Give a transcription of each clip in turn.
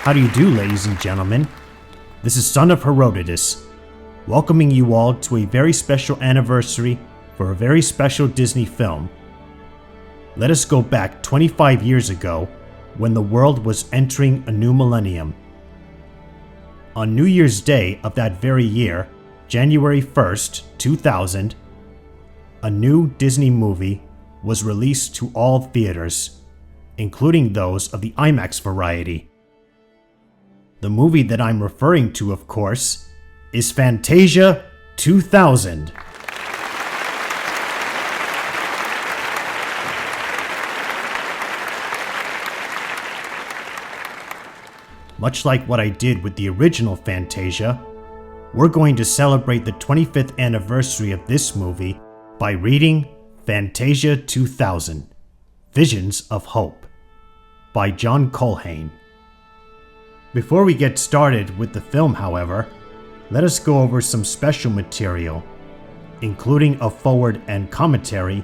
How do you do, ladies and gentlemen? This is son of Herodotus, welcoming you all to a very special anniversary for a very special Disney film. Let us go back 25 years ago when the world was entering a new millennium. On New Year's Day of that very year, January 1st, 2000, a new Disney movie was released to all theaters, including those of the IMAX variety. The movie that I'm referring to, of course, is Fantasia 2000. Much like what I did with the original Fantasia, we're going to celebrate the 25th anniversary of this movie by reading Fantasia 2000, Visions of Hope, by John Culhane. Before we get started with the film, however, let us go over some special material, including a foreword and commentary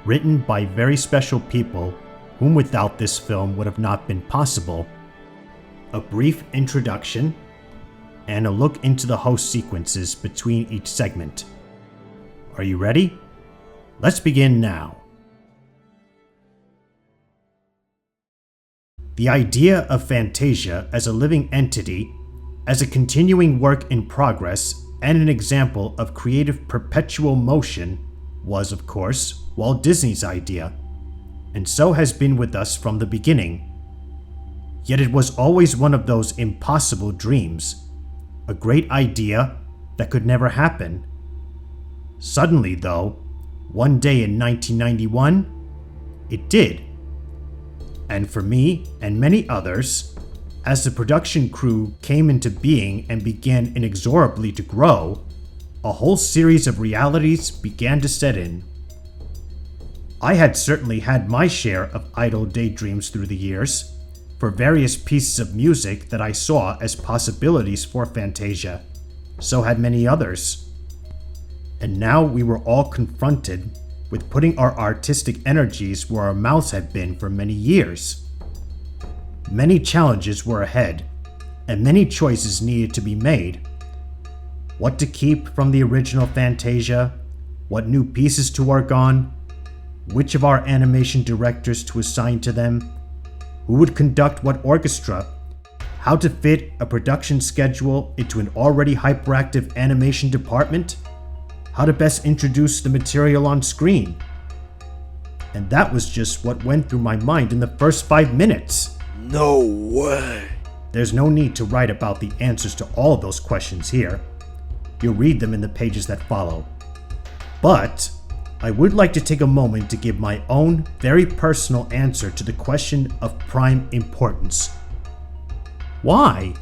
written by very special people whom without this film would have not been possible, a brief introduction, and a look into the host sequences between each segment. Are you ready? Let's begin now. The idea of Fantasia as a living entity, as a continuing work in progress, and an example of creative perpetual motion was, of course, Walt Disney's idea, and so has been with us from the beginning. Yet it was always one of those impossible dreams, a great idea that could never happen. Suddenly, though, one day in 1991, it did. And for me and many others, as the production crew came into being and began inexorably to grow, a whole series of realities began to set in. I had certainly had my share of idle daydreams through the years, for various pieces of music that I saw as possibilities for Fantasia. So had many others. And now we were all confronted with putting our artistic energies where our mouths had been for many years. Many challenges were ahead, and many choices needed to be made. What to keep from the original Fantasia, what new pieces to work on, which of our animation directors to assign to them, who would conduct what orchestra, how to fit a production schedule into an already hyperactive animation department, how to best introduce the material on screen. And that was just what went through my mind in the first 5 minutes. No way. There's no need to write about the answers to all of those questions here. You'll read them in the pages that follow. But I would like to take a moment to give my own very personal answer to the question of prime importance. Why?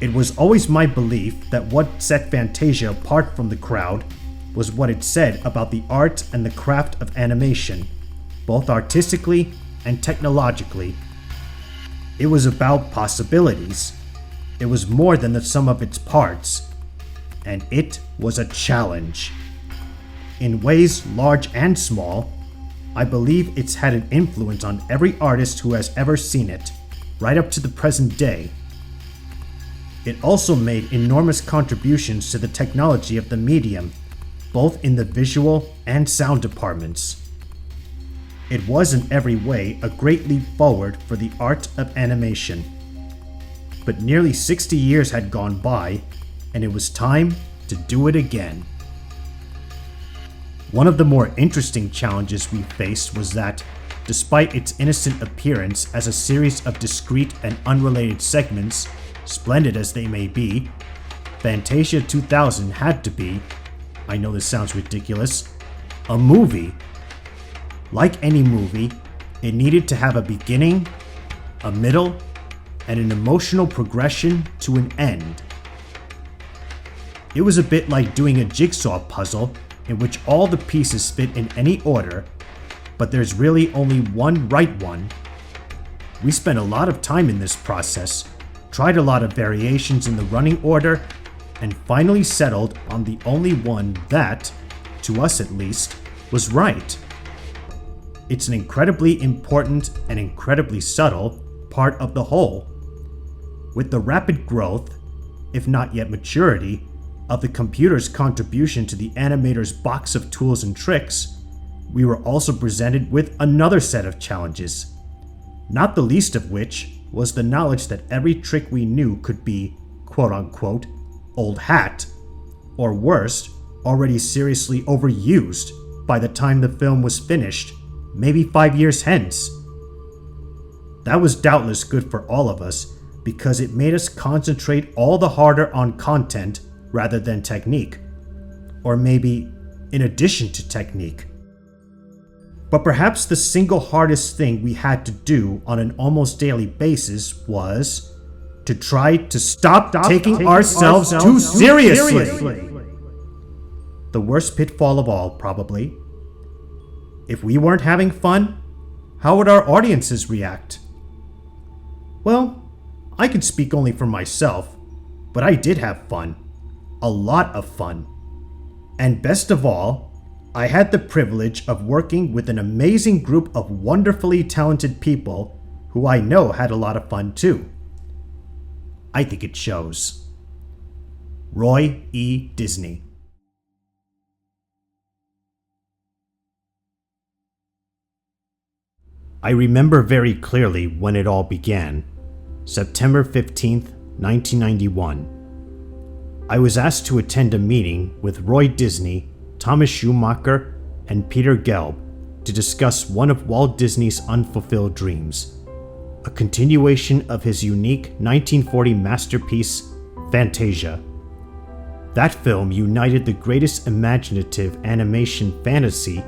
It was always my belief that what set Fantasia apart from the crowd was what it said about the art and the craft of animation, both artistically and technologically. It was about possibilities. It was more than the sum of its parts, and it was a challenge. In ways large and small, I believe it's had an influence on every artist who has ever seen it, right up to the present day. It also made enormous contributions to the technology of the medium, both in the visual and sound departments. It was in every way a great leap forward for the art of animation. But nearly 60 years had gone by, and it was time to do it again. One of the more interesting challenges we faced was that, despite its innocent appearance as a series of discrete and unrelated segments, splendid as they may be, Fantasia 2000 had to be, I know this sounds ridiculous, a movie. Like any movie, it needed to have a beginning, a middle, and an emotional progression to an end. It was a bit like doing a jigsaw puzzle in which all the pieces fit in any order, but there's really only one right one. We spent a lot of time in this process, tried a lot of variations in the running order, and finally settled on the only one that, to us at least, was right. It's an incredibly important and incredibly subtle part of the whole, With the rapid growth, if not yet maturity, of the computer's contribution to the animator's box of tools and tricks, we were also presented with another set of challenges, not the least of which was the knowledge that every trick we knew could be, quote-unquote, old hat, or worse, already seriously overused by the time the film was finished, maybe 5 years hence. That was doubtless good for all of us because it made us concentrate all the harder on content rather than technique, or maybe in addition to technique. But perhaps the single hardest thing we had to do on an almost daily basis was to try to stop taking ourselves too seriously. The worst pitfall of all, probably. If we weren't having fun, how would our audiences react? Well, I can speak only for myself, but I did have fun. A lot of fun. And best of all, I had the privilege of working with an amazing group of wonderfully talented people who I know had a lot of fun too. I think it shows. Roy E. Disney. I remember very clearly when it all began, September 15th, 1991. I was asked to attend a meeting with Roy Disney, Thomas Schumacher, and Peter Gelb to discuss one of Walt Disney's unfulfilled dreams, a continuation of his unique 1940 masterpiece, Fantasia. That film united the greatest imaginative animation fantasy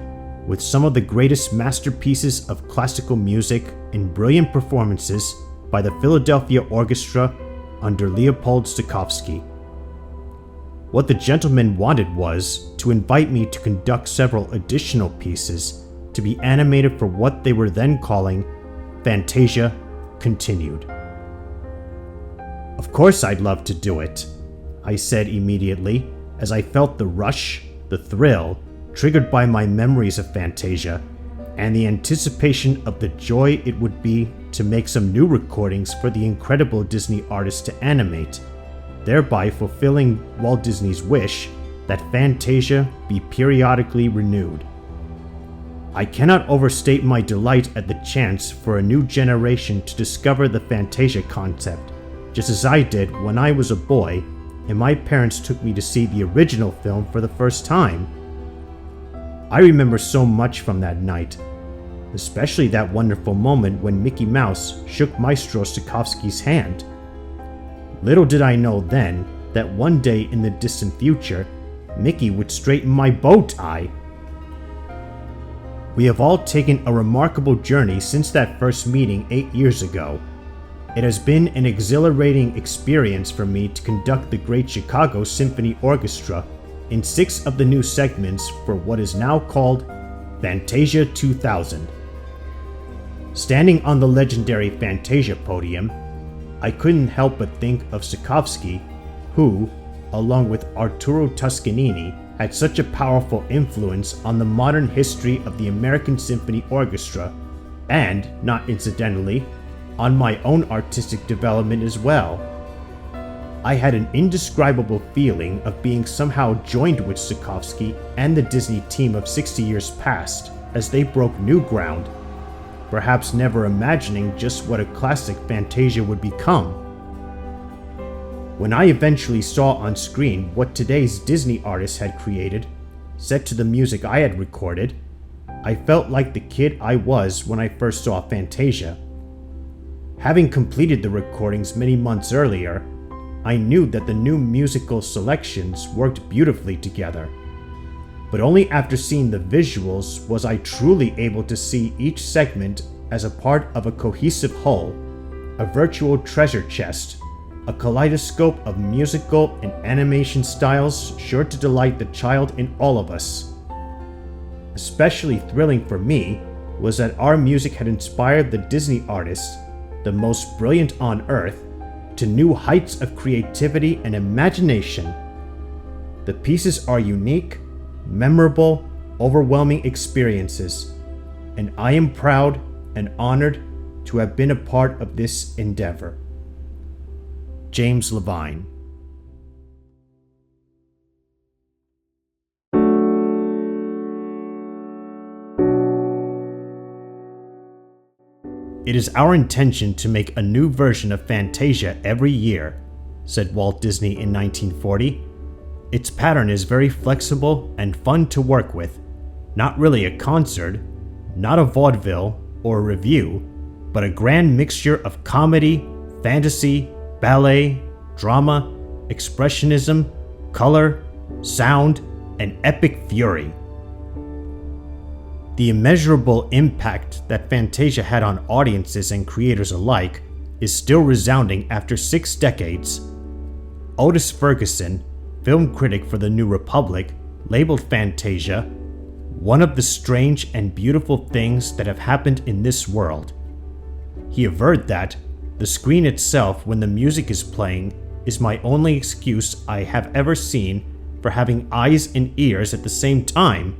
with some of the greatest masterpieces of classical music in brilliant performances by the Philadelphia Orchestra under Leopold Stokowski. What the gentleman wanted was to invite me to conduct several additional pieces to be animated for what they were then calling Fantasia Continued. Of course I'd love to do it, I said immediately as I felt the rush, the thrill, triggered by my memories of Fantasia, and the anticipation of the joy it would be to make some new recordings for the incredible Disney artist to animate, thereby fulfilling Walt Disney's wish that Fantasia be periodically renewed. I cannot overstate my delight at the chance for a new generation to discover the Fantasia concept, just as I did when I was a boy and my parents took me to see the original film for the first time. I remember so much from that night, especially that wonderful moment when Mickey Mouse shook Maestro Stokowski's hand. Little did I know then that one day in the distant future, Mickey would straighten my bow tie. We have all taken a remarkable journey since that first meeting 8 years ago. It has been an exhilarating experience for me to conduct the Great Chicago Symphony Orchestra in 6 of the new segments for what is now called Fantasia 2000. Standing on the legendary Fantasia podium, I couldn't help but think of Stokowski, who, along with Arturo Toscanini, had such a powerful influence on the modern history of the American Symphony Orchestra, and, not incidentally, on my own artistic development as well. I had an indescribable feeling of being somehow joined with Stokowski and the Disney team of 60 years past as they broke new ground, perhaps never imagining just what a classic Fantasia would become. When I eventually saw on screen what today's Disney artists had created, set to the music I had recorded, I felt like the kid I was when I first saw Fantasia. Having completed the recordings many months earlier, I knew that the new musical selections worked beautifully together. But only after seeing the visuals was I truly able to see each segment as a part of a cohesive whole, a virtual treasure chest, a kaleidoscope of musical and animation styles sure to delight the child in all of us. Especially thrilling for me was that our music had inspired the Disney artists, the most brilliant on earth, to new heights of creativity and imagination. The pieces are unique, memorable, overwhelming experiences, and I am proud and honored to have been a part of this endeavor. James Levine. It is our intention to make a new version of Fantasia every year, said Walt Disney in 1940. Its pattern is very flexible and fun to work with. Not really a concert, not a vaudeville or a revue, but a grand mixture of comedy, fantasy, ballet, drama, expressionism, color, sound, and epic fury. The immeasurable impact that Fantasia had on audiences and creators alike is still resounding after 6 decades. Otis Ferguson, film critic for The New Republic, labeled Fantasia one of the strange and beautiful things that have happened in this world. He averred that the screen itself, when the music is playing, is my only excuse I have ever seen for having eyes and ears at the same time.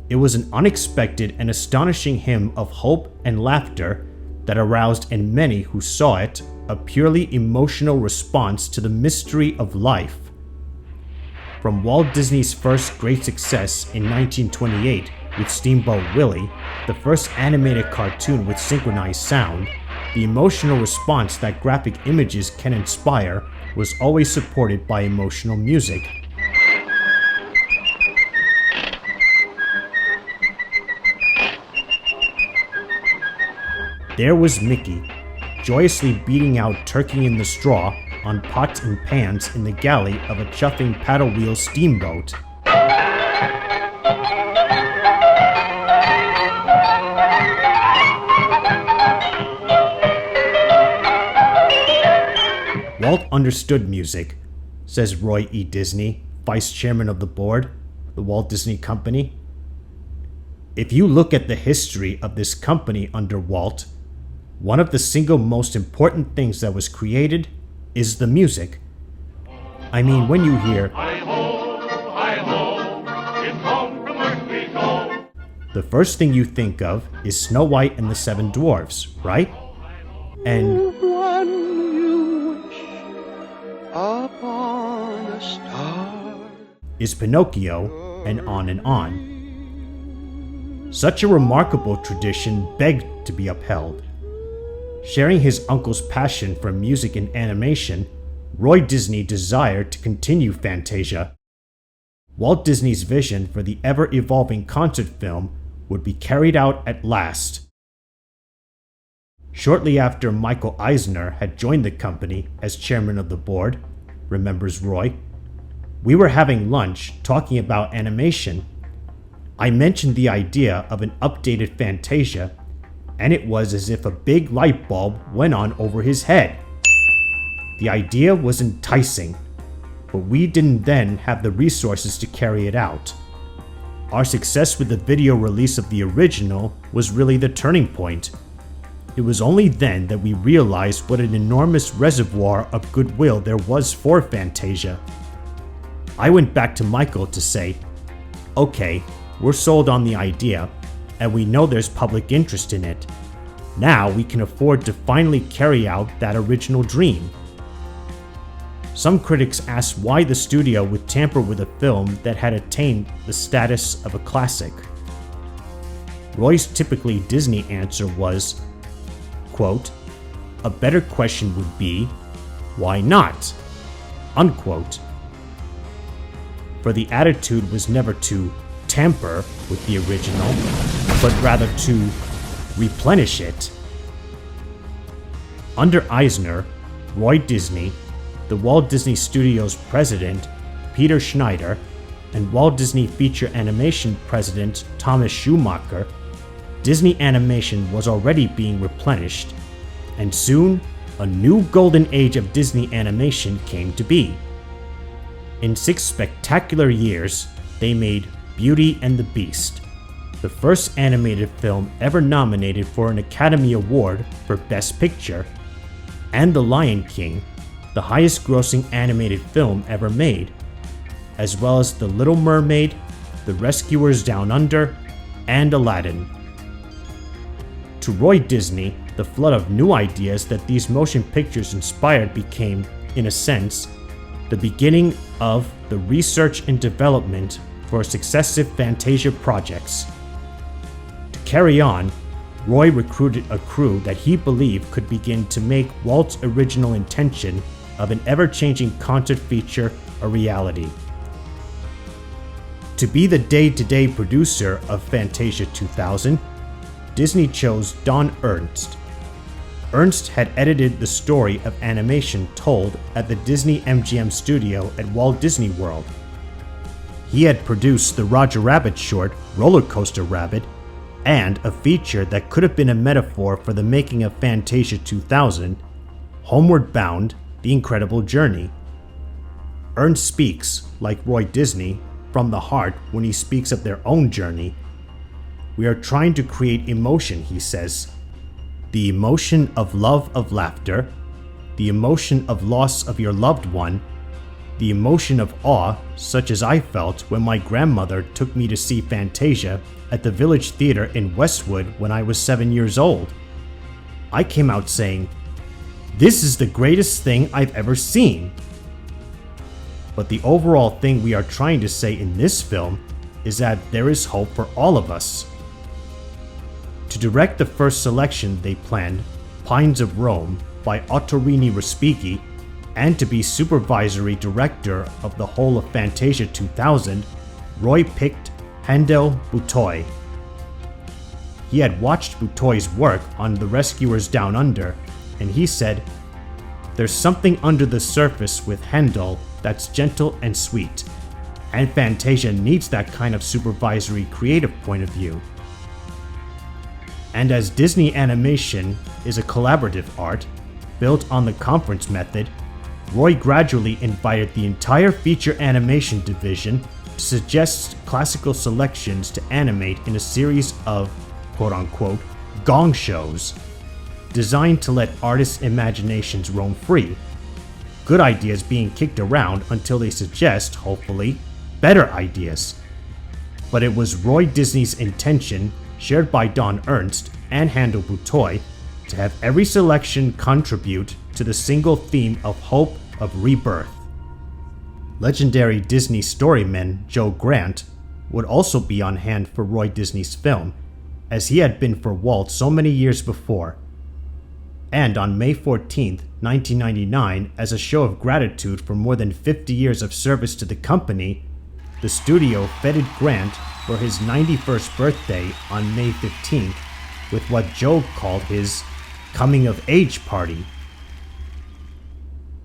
It was an unexpected and astonishing hymn of hope and laughter that aroused in many who saw it a purely emotional response to the mystery of life. From Walt Disney's first great success in 1928 with Steamboat Willie, the first animated cartoon with synchronized sound, the emotional response that graphic images can inspire was always supported by emotional music. There was Mickey, joyously beating out turkey in the straw on pots and pans in the galley of a chuffing paddle wheel steamboat. Walt understood music, says Roy E. Disney, vice chairman of the board, the Walt Disney Company. If you look at the history of this company under Walt, one of the single most important things that was created is the music. I mean, when you hear it's home from work we go, the first thing you think of is Snow White and the Seven Dwarfs, right? And When you wish upon a star is Pinocchio, and on and on. Such a remarkable tradition begged to be upheld. Sharing his uncle's passion for music and animation, Roy Disney desired to continue Fantasia. Walt Disney's vision for the ever-evolving concert film would be carried out at last. Shortly after Michael Eisner had joined the company as chairman of the board, remembers Roy, we were having lunch talking about animation. I mentioned the idea of an updated Fantasia, and it was as if a big light bulb went on over his head. The idea was enticing, but we didn't then have the resources to carry it out. Our success with the video release of the original was really the turning point. It was only then that we realized what an enormous reservoir of goodwill there was for Fantasia. I went back to Michael to say, okay, we're sold on the idea, and we know there's public interest in it. Now we can afford to finally carry out that original dream. Some critics asked why the studio would tamper with a film that had attained the status of a classic. Roy's typically Disney answer was, quote, "A better question would be, why not?" Unquote. For the attitude was never to tamper with the original, but rather to replenish it. Under Eisner, Roy Disney, the Walt Disney Studios president, Peter Schneider, and Walt Disney Feature Animation president, Thomas Schumacher, Disney Animation was already being replenished, and soon a new golden age of Disney animation came to be. In 6 spectacular years, they made Beauty and the Beast, the first animated film ever nominated for an Academy Award for Best Picture, and The Lion King, the highest-grossing animated film ever made, as well as The Little Mermaid, The Rescuers Down Under, and Aladdin. To Roy Disney, the flood of new ideas that these motion pictures inspired became, in a sense, the beginning of the research and development for successive Fantasia projects. To carry on, Roy recruited a crew that he believed could begin to make Walt's original intention of an ever-changing concert feature a reality. To be the day-to-day producer of Fantasia 2000, Disney chose Don Ernst. Ernst had edited the story of animation told at the Disney MGM studio at Walt Disney World. He had produced the Roger Rabbit short Roller Coaster Rabbit and a feature that could have been a metaphor for the making of Fantasia 2000, Homeward Bound: The Incredible Journey. Ernst speaks, like Roy Disney, from the heart when he speaks of their own journey. We are trying to create emotion, he says. The emotion of love of laughter, the emotion of loss of your loved one, the emotion of awe, such as I felt when my grandmother took me to see Fantasia at the Village Theater in Westwood when I was 7 years old. I came out saying, "This is the greatest thing I've ever seen." But the overall thing we are trying to say in this film is that there is hope for all of us. To direct the first selection they planned, Pines of Rome, by Ottorini Respighi, and to be supervisory director of the whole of Fantasia 2000, Roy picked Handel Butoy. He had watched Butoy's work on The Rescuers Down Under, and he said, "There's something under the surface with Handel that's gentle and sweet, and Fantasia needs that kind of supervisory creative point of view." And as Disney animation is a collaborative art, built on the conference method, Roy gradually invited the entire feature animation division to suggest classical selections to animate in a series of quote-unquote gong shows, designed to let artists' imaginations roam free, good ideas being kicked around until they suggest, hopefully, better ideas. But it was Roy Disney's intention, shared by Don Ernst and Handel Butoy, to have every selection contribute to the single theme of hope of rebirth. Legendary Disney storyman Joe Grant would also be on hand for Roy Disney's film, as he had been for Walt so many years before. And on May 14, 1999, as a show of gratitude for more than 50 years of service to the company, the studio feted Grant for his 91st birthday on May 15th with what Joe called his coming-of-age party.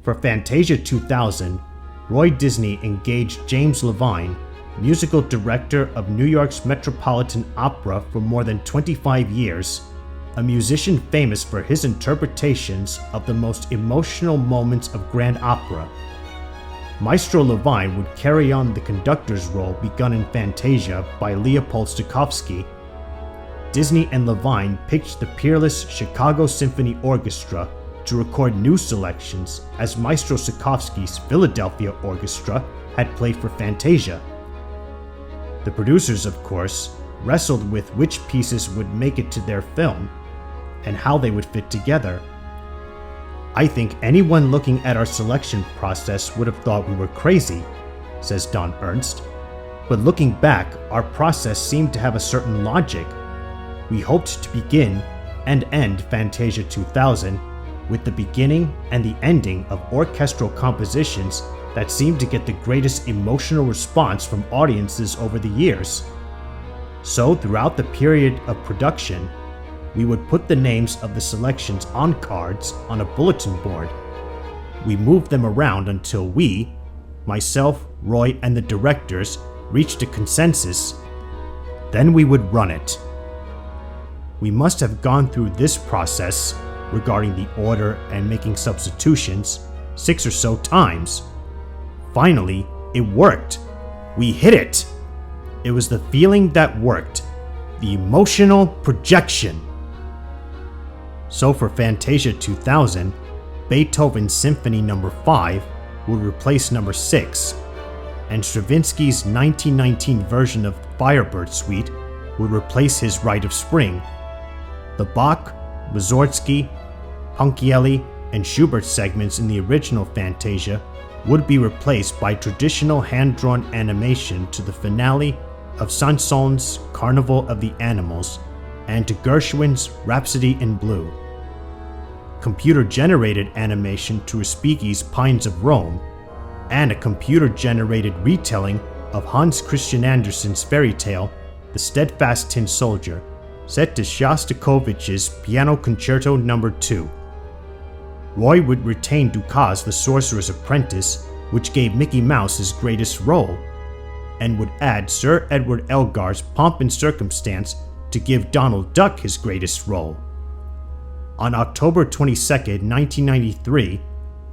For Fantasia 2000, Roy Disney engaged James Levine, musical director of New York's Metropolitan Opera for more than 25 years, a musician famous for his interpretations of the most emotional moments of grand opera. Maestro Levine would carry on the conductor's role begun in Fantasia by Leopold Stokowski. Disney and Levine pitched the peerless Chicago Symphony Orchestra to record new selections, as Maestro Stokowski's Philadelphia Orchestra had played for Fantasia. The producers, of course, wrestled with which pieces would make it to their film and how they would fit together. "I think anyone looking at our selection process would have thought we were crazy," says Don Ernst. "But looking back, our process seemed to have a certain logic. We hoped to begin and end Fantasia 2000 with the beginning and the ending of orchestral compositions that seemed to get the greatest emotional response from audiences over the years. So throughout the period of production, we would put the names of the selections on cards on a bulletin board. We moved them around until we, myself, Roy, and the directors, reached a consensus. Then we would run it. We must have gone through this process, regarding the order and making substitutions, 6 or so times. Finally, it worked. We hit it. It was the feeling that worked, the emotional projection." So for Fantasia 2000, Beethoven's Symphony No. 5 would replace No. 6, and Stravinsky's 1919 version of Firebird Suite would replace his Rite of Spring. The Bach Mussorgsky, Ponchielli, and Schubert segments in the original Fantasia would be replaced by traditional hand-drawn animation to the finale of Saint-Saëns' Carnival of the Animals and to Gershwin's Rhapsody in Blue. Computer-generated animation to Respighi's Pines of Rome, and a computer-generated retelling of Hans Christian Andersen's fairy tale, The Steadfast Tin Soldier, set to Shostakovich's Piano Concerto No. 2. Roy would retain Dukas the Sorcerer's Apprentice, which gave Mickey Mouse his greatest role, and would add Sir Edward Elgar's Pomp and Circumstance to give Donald Duck his greatest role. On October 22, 1993,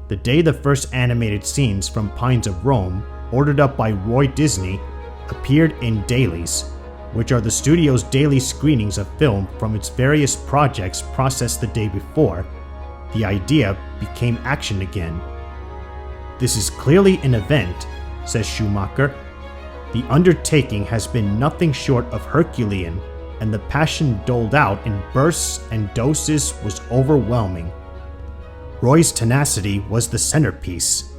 the day the first animated scenes from Pines of Rome, ordered up by Roy Disney, appeared in dailies, which are the studio's daily screenings of film from its various projects processed the day before, the idea became action again. This is clearly an event, says Schumacher. The undertaking has been nothing short of Herculean, and the passion doled out in bursts and doses was overwhelming. Roy's tenacity was the centerpiece.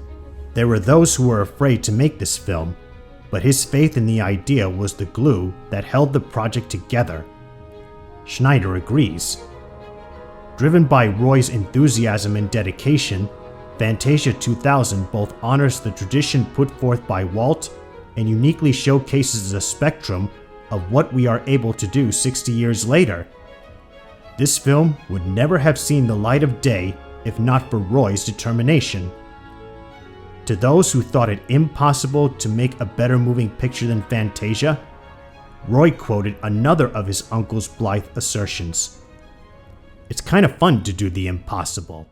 There were those who were afraid to make this film, but his faith in the idea was the glue that held the project together. Schneider agrees. Driven by Roy's enthusiasm and dedication, Fantasia 2000 both honors the tradition put forth by Walt and uniquely showcases a spectrum of what we are able to do 60 years later. This film would never have seen the light of day if not for Roy's determination. To those who thought it impossible to make a better moving picture than Fantasia, Roy quoted another of his uncle's blithe assertions. "It's kind of fun to do the impossible."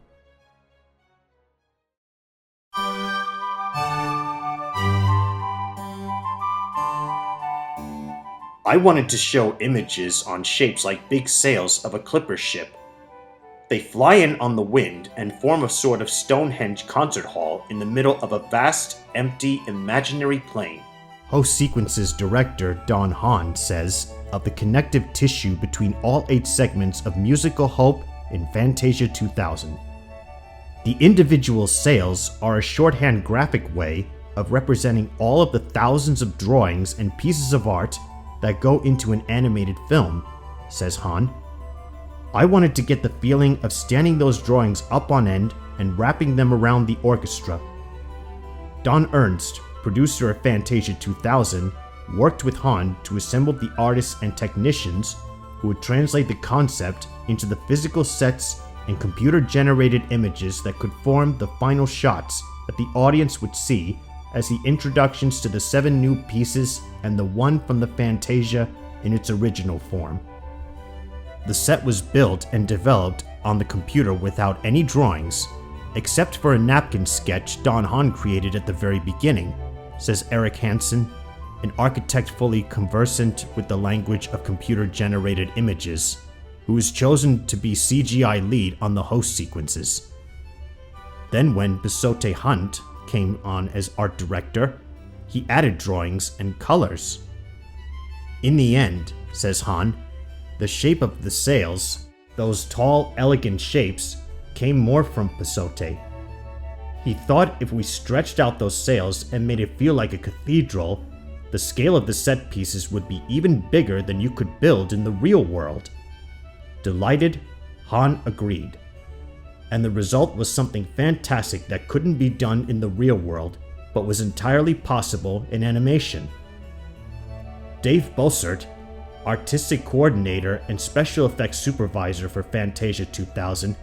I wanted to show images on shapes like big sails of a clipper ship. They fly in on the wind and form a sort of Stonehenge concert hall in the middle of a vast, empty, imaginary plain. Host Sequence's director Don Hahn says of the connective tissue between all 8 segments of Musical Hope in Fantasia 2000. The individual sails are a shorthand graphic way of representing all of the thousands of drawings and pieces of art that go into an animated film, says Hahn. I wanted to get the feeling of standing those drawings up on end and wrapping them around the orchestra. Don Ernst, producer of Fantasia 2000, worked with Hahn to assemble the artists and technicians who would translate the concept into the physical sets and computer-generated images that could form the final shots that the audience would see as the introductions to the 7 new pieces and the one from the Fantasia in its original form. The set was built and developed on the computer without any drawings, except for a napkin sketch Don Hahn created at the very beginning, says Eric Hansen, an architect fully conversant with the language of computer-generated images, who was chosen to be CGI lead on the host sequences. Then when Bisote Hunt came on as art director, he added drawings and colors. In the end, says Hahn, the shape of the sails, those tall, elegant shapes, came more from Bisote. He thought if we stretched out those sails and made it feel like a cathedral, the scale of the set pieces would be even bigger than you could build in the real world. Delighted, Hahn agreed. And the result was something fantastic that couldn't be done in the real world, but was entirely possible in animation. Dave Bossert, artistic coordinator and special effects supervisor for Fantasia 2000,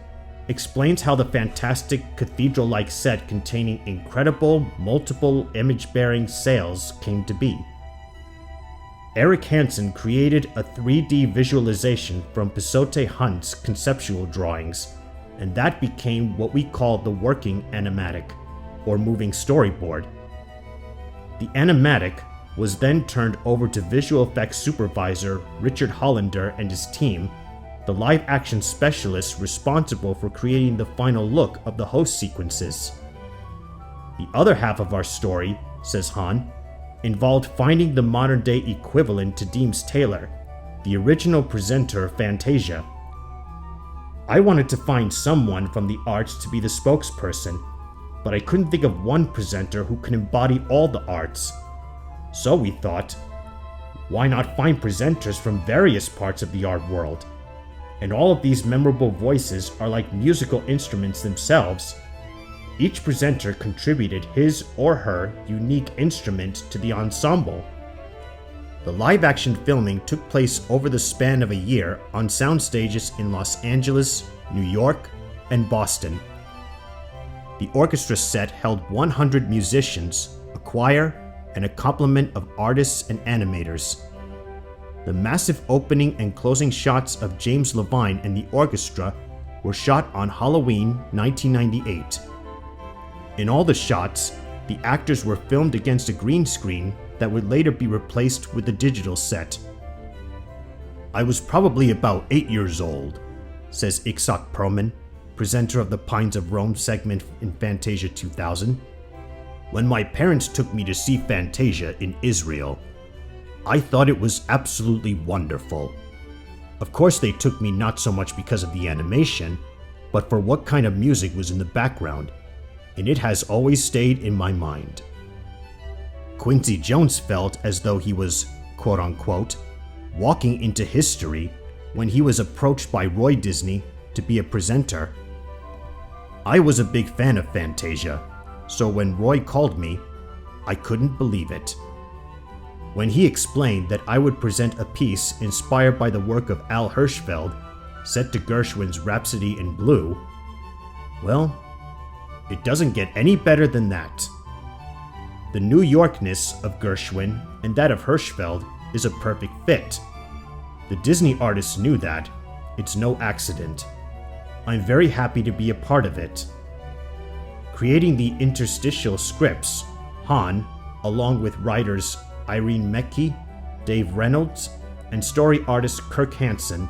explains how the fantastic cathedral-like set containing incredible, multiple image-bearing sails came to be. Eric Hansen created a 3D visualization from Bisote Hunt's conceptual drawings, and that became what we call the working animatic, or moving storyboard. The animatic was then turned over to visual effects supervisor Richard Hollander and his team, the live-action specialists responsible for creating the final look of the host sequences. The other half of our story, says Hahn, involved finding the modern-day equivalent to Deems Taylor, the original presenter of Fantasia. I wanted to find someone from the arts to be the spokesperson, but I couldn't think of one presenter who could embody all the arts. So we thought, why not find presenters from various parts of the art world? And all of these memorable voices are like musical instruments themselves. Each presenter contributed his or her unique instrument to the ensemble. The live-action filming took place over the span of a year on sound stages in Los Angeles, New York, and Boston. The orchestra set held 100 musicians, a choir, and a complement of artists and animators. The massive opening and closing shots of James Levine and the orchestra were shot on Halloween 1998. In all the shots, the actors were filmed against a green screen that would later be replaced with a digital set. I was probably about 8 years old, says Itzhak Perlman, presenter of the Pines of Rome segment in Fantasia 2000, when my parents took me to see Fantasia in Israel. I thought it was absolutely wonderful. Of course, they took me not so much because of the animation, but for what kind of music was in the background, and it has always stayed in my mind. Quincy Jones felt as though he was, quote-unquote, walking into history when he was approached by Roy Disney to be a presenter. I was a big fan of Fantasia, so when Roy called me, I couldn't believe it. When he explained that I would present a piece inspired by the work of Al Hirschfeld, set to Gershwin's Rhapsody in Blue, well, it doesn't get any better than that. The New Yorkness of Gershwin and that of Hirschfeld is a perfect fit. The Disney artists knew that. It's no accident. I'm very happy to be a part of it. Creating the interstitial scripts, Han, along with writers Irene Mecke, Dave Reynolds, and story artist Kirk Hansen,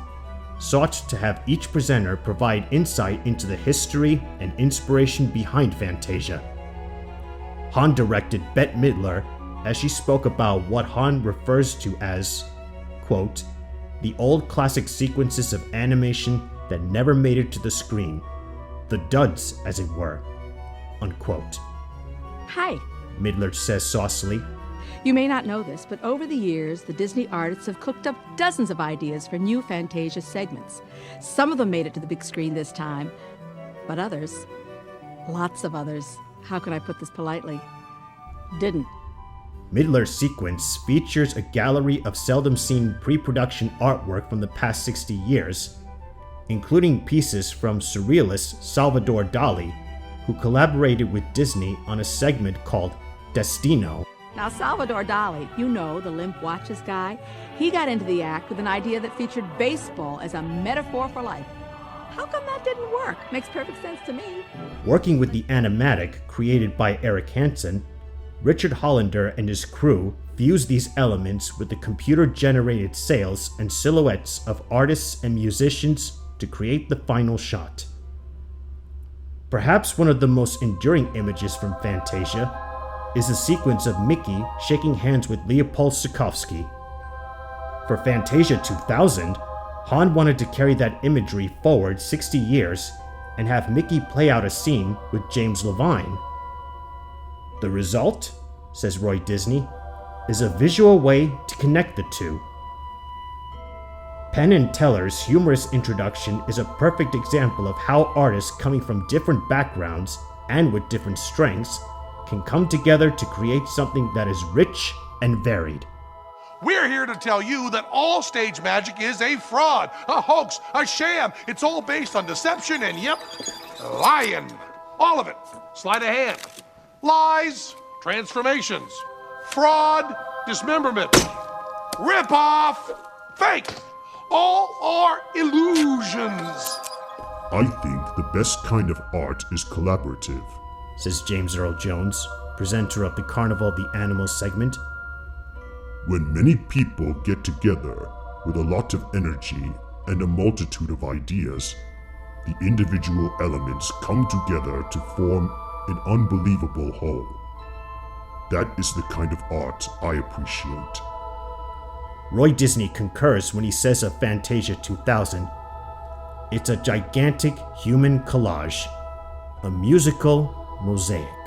sought to have each presenter provide insight into the history and inspiration behind Fantasia. Han directed Bette Midler as she spoke about what Han refers to as, quote, the old classic sequences of animation that never made it to the screen, the duds, as it were, unquote. Hi, Midler says saucily. You may not know this, but over the years, the Disney artists have cooked up dozens of ideas for new Fantasia segments. Some of them made it to the big screen this time, but others, lots of others, how can I put this politely, didn't. Midler's sequence features a gallery of seldom-seen pre-production artwork from the past 60 years, including pieces from surrealist Salvador Dali, who collaborated with Disney on a segment called Destino. Now, Salvador Dali, you know, the limp watches guy, he got into the act with an idea that featured baseball as a metaphor for life. How come that didn't work? Makes perfect sense to me. Working with the animatic created by Eric Hansen, Richard Hollander and his crew fused these elements with the computer-generated sails and silhouettes of artists and musicians to create the final shot. Perhaps one of the most enduring images from Fantasia is the sequence of Mickey shaking hands with Leopold Stokowski. For Fantasia 2000, Han wanted to carry that imagery forward 60 years and have Mickey play out a scene with James Levine. The result, says Roy Disney, is a visual way to connect the two. Penn and Teller's humorous introduction is a perfect example of how artists coming from different backgrounds and with different strengths can come together to create something that is rich and varied. We're here to tell you that all stage magic is a fraud, a hoax, a sham. It's all based on deception and, yep, lying. All of it. Sleight of hand. Lies, transformations, fraud, dismemberment, rip-off, fake. All are illusions. I think the best kind of art is collaborative, says James Earl Jones, presenter of the Carnival of the Animals segment. When many people get together with a lot of energy and a multitude of ideas, the individual elements come together to form an unbelievable whole. That is the kind of art I appreciate. Roy Disney concurs when he says of Fantasia 2000, It's a gigantic human collage, a musical mosaic.